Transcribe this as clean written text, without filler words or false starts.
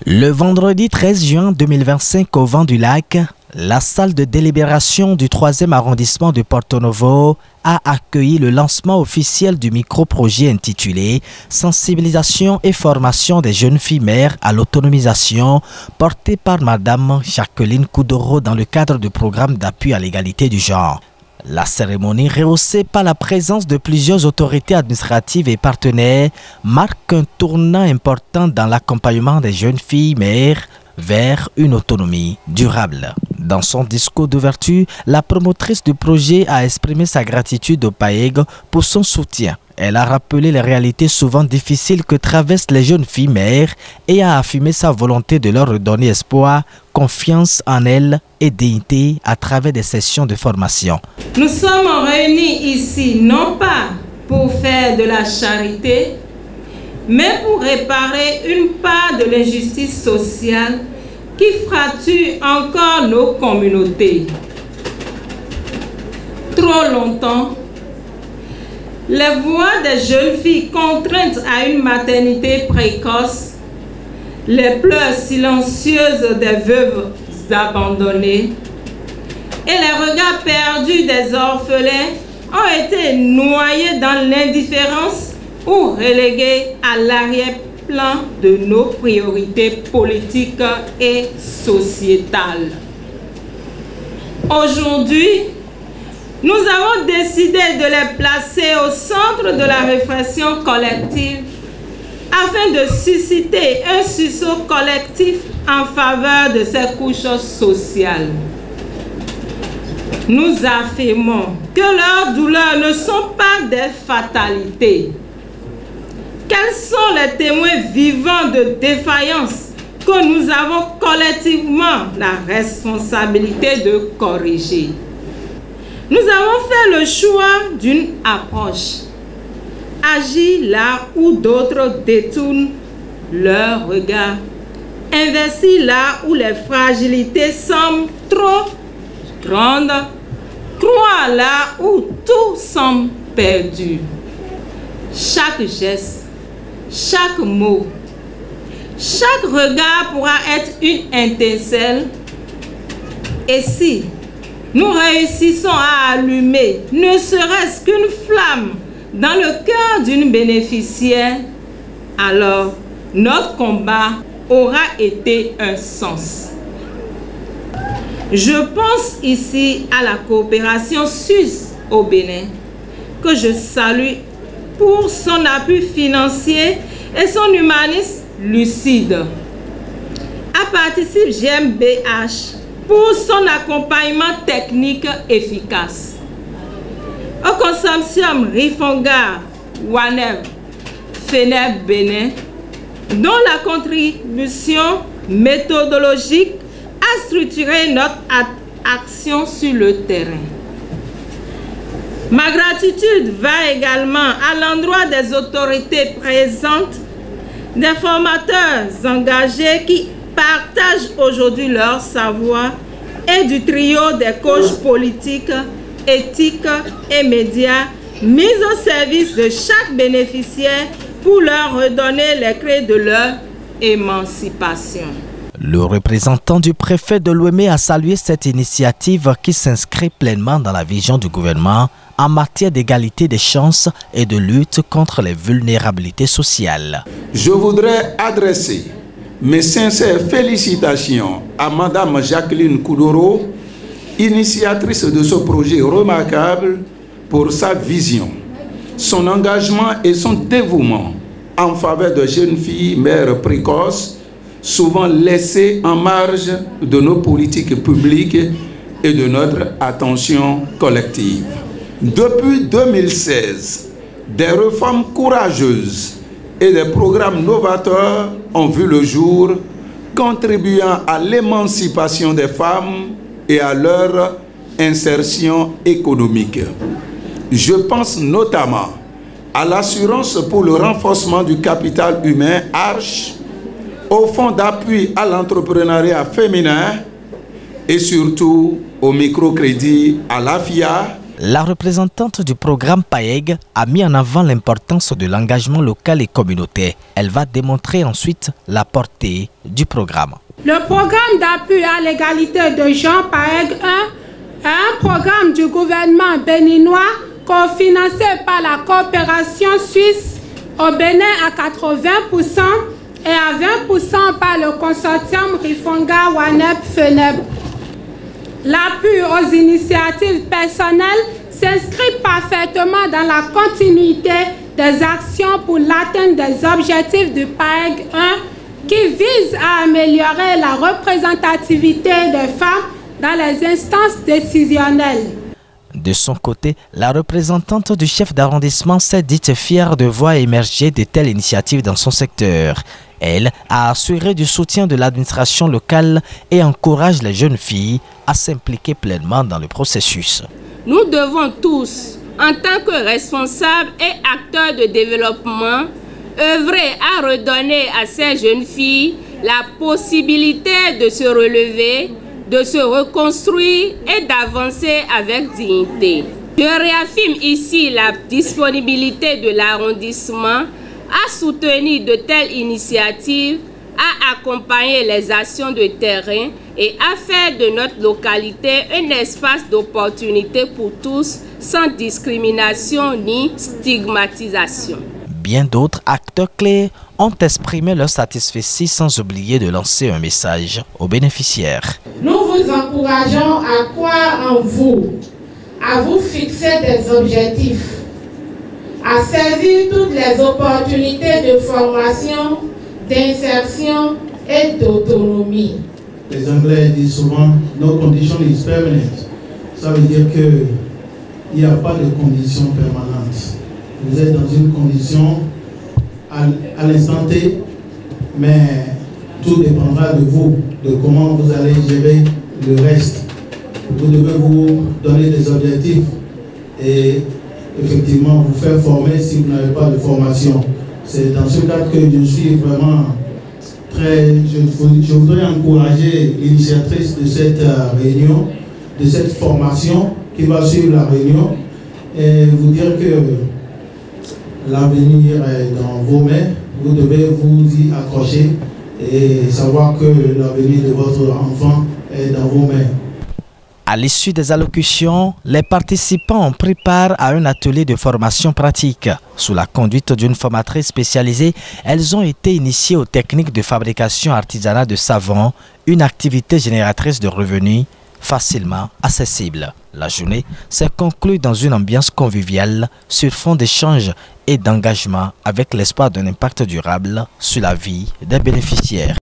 Le vendredi 13 juin 2025 au Vent du Lac, la salle de délibération du 3e arrondissement de Porto Novo a accueilli le lancement officiel du micro-projet intitulé « Sensibilisation et formation des jeunes filles mères à l'autonomisation » porté par Madame Jacqueline Koudoro dans le cadre du programme d'appui à l'égalité du genre. La cérémonie, rehaussée par la présence de plusieurs autorités administratives et partenaires, marque un tournant important dans l'accompagnement des jeunes filles mères vers une autonomie durable. Dans son discours d'ouverture, la promotrice du projet a exprimé sa gratitude au PAEG pour son soutien. Elle a rappelé les réalités souvent difficiles que traversent les jeunes filles mères et a affirmé sa volonté de leur redonner espoir, confiance en elles et dignité à travers des sessions de formation. Nous sommes réunis ici non pas pour faire de la charité, mais pour réparer une part de l'injustice sociale qui fracture encore nos communautés. Trop longtemps, les voix des jeunes filles contraintes à une maternité précoce, les pleurs silencieuses des veuves abandonnées et les regards perdus des orphelins ont été noyés dans l'indifférence ou relégués à l'arrière-plan de nos priorités politiques et sociétales. Aujourd'hui, nous avons décidé de les placer au centre de la réflexion collective afin de susciter un sursaut collectif en faveur de ces couches sociales. Nous affirmons que leurs douleurs ne sont pas des fatalités. Quels sont les témoins vivants de défaillance que nous avons collectivement la responsabilité de corriger? Nous avons fait le choix d'une approche. Agir là où d'autres détournent leur regard. Investir là où les fragilités semblent trop grandes. Croire là où tout semble perdu. Chaque geste, chaque mot, chaque regard pourra être une étincelle. Et si nous réussissons à allumer ne serait-ce qu'une flamme dans le cœur d'une bénéficiaire, alors notre combat aura été un sens. Je pense ici à la coopération suisse au Bénin, que je salue pour son appui financier et son humanisme lucide. À participe GmbH pour son accompagnement technique efficace. Au consortium Rifonga Wanev FENEB Bénin, dont la contribution méthodologique a structuré notre action sur le terrain. Ma gratitude va également à l'endroit des autorités présentes, des formateurs engagés qui partagent aujourd'hui leur savoir et du trio des coachs politiques, éthiques et médias mis au service de chaque bénéficiaire pour leur redonner les clés de leur émancipation. Le représentant du préfet de Lomé a salué cette initiative qui s'inscrit pleinement dans la vision du gouvernement en matière d'égalité des chances et de lutte contre les vulnérabilités sociales. Je voudrais adresser mes sincères félicitations à Madame Jacqueline Koudoro, initiatrice de ce projet remarquable pour sa vision, son engagement et son dévouement en faveur de jeunes filles mères précoces, souvent laissées en marge de nos politiques publiques et de notre attention collective. Depuis 2016, des réformes courageuses et des programmes novateurs ont vu le jour, contribuant à l'émancipation des femmes et à leur insertion économique. Je pense notamment à l'assurance pour le renforcement du capital humain ARCH, au fonds d'appui à l'entrepreneuriat féminin et surtout au microcrédit à l'AFIA La représentante du programme PAEG a mis en avant l'importance de l'engagement local et communautaire. Elle va démontrer ensuite la portée du programme. Le programme d'appui à l'égalité de genre PAEG 1 est un programme du gouvernement béninois cofinancé par la coopération suisse au Bénin à 80% et à 20% par le consortium Rifonga Wanep FENEB. L'appui aux initiatives personnelles s'inscrit parfaitement dans la continuité des actions pour l'atteinte des objectifs du PAEG 1 qui vise à améliorer la représentativité des femmes dans les instances décisionnelles. De son côté, la représentante du chef d'arrondissement s'est dite fière de voir émerger de telles initiatives dans son secteur. Elle a assuré du soutien de l'administration locale et encourage les jeunes filles à s'impliquer pleinement dans le processus. Nous devons tous, en tant que responsables et acteurs de développement, œuvrer à redonner à ces jeunes filles la possibilité de se relever, de se reconstruire et d'avancer avec dignité. Je réaffirme ici la disponibilité de l'arrondissement à soutenir de telles initiatives, à accompagner les actions de terrain et à faire de notre localité un espace d'opportunité pour tous, sans discrimination ni stigmatisation. Bien d'autres acteurs clés ont exprimé leur satisfaction sans oublier de lancer un message aux bénéficiaires. Nous vous encourageons à croire en vous, à vous fixer des objectifs, à saisir toutes les opportunités de formation, d'insertion et d'autonomie. Les Anglais disent souvent « no condition is permanent ». Ça veut dire qu'il n'y a pas de condition permanente. Vous êtes dans une condition à l'instant T, mais tout dépendra de vous, de comment vous allez gérer le reste. Vous devez vous donner des objectifs et effectivement vous faire former si vous n'avez pas de formation. C'est dans ce cadre que je suis vraiment très... Je voudrais encourager l'initiatrice de cette réunion, de cette formation qui va suivre la réunion et vous dire que l'avenir est dans vos mains. Vous devez vous y accrocher et savoir que l'avenir de votre enfant est dans vos mains. À l'issue des allocutions, les participants ont pris part à un atelier de formation pratique. Sous la conduite d'une formatrice spécialisée, elles ont été initiées aux techniques de fabrication artisanale de savon, une activité génératrice de revenus facilement accessible. La journée s'est conclue dans une ambiance conviviale sur fond d'échange et d'engagement avec l'espoir d'un impact durable sur la vie des bénéficiaires.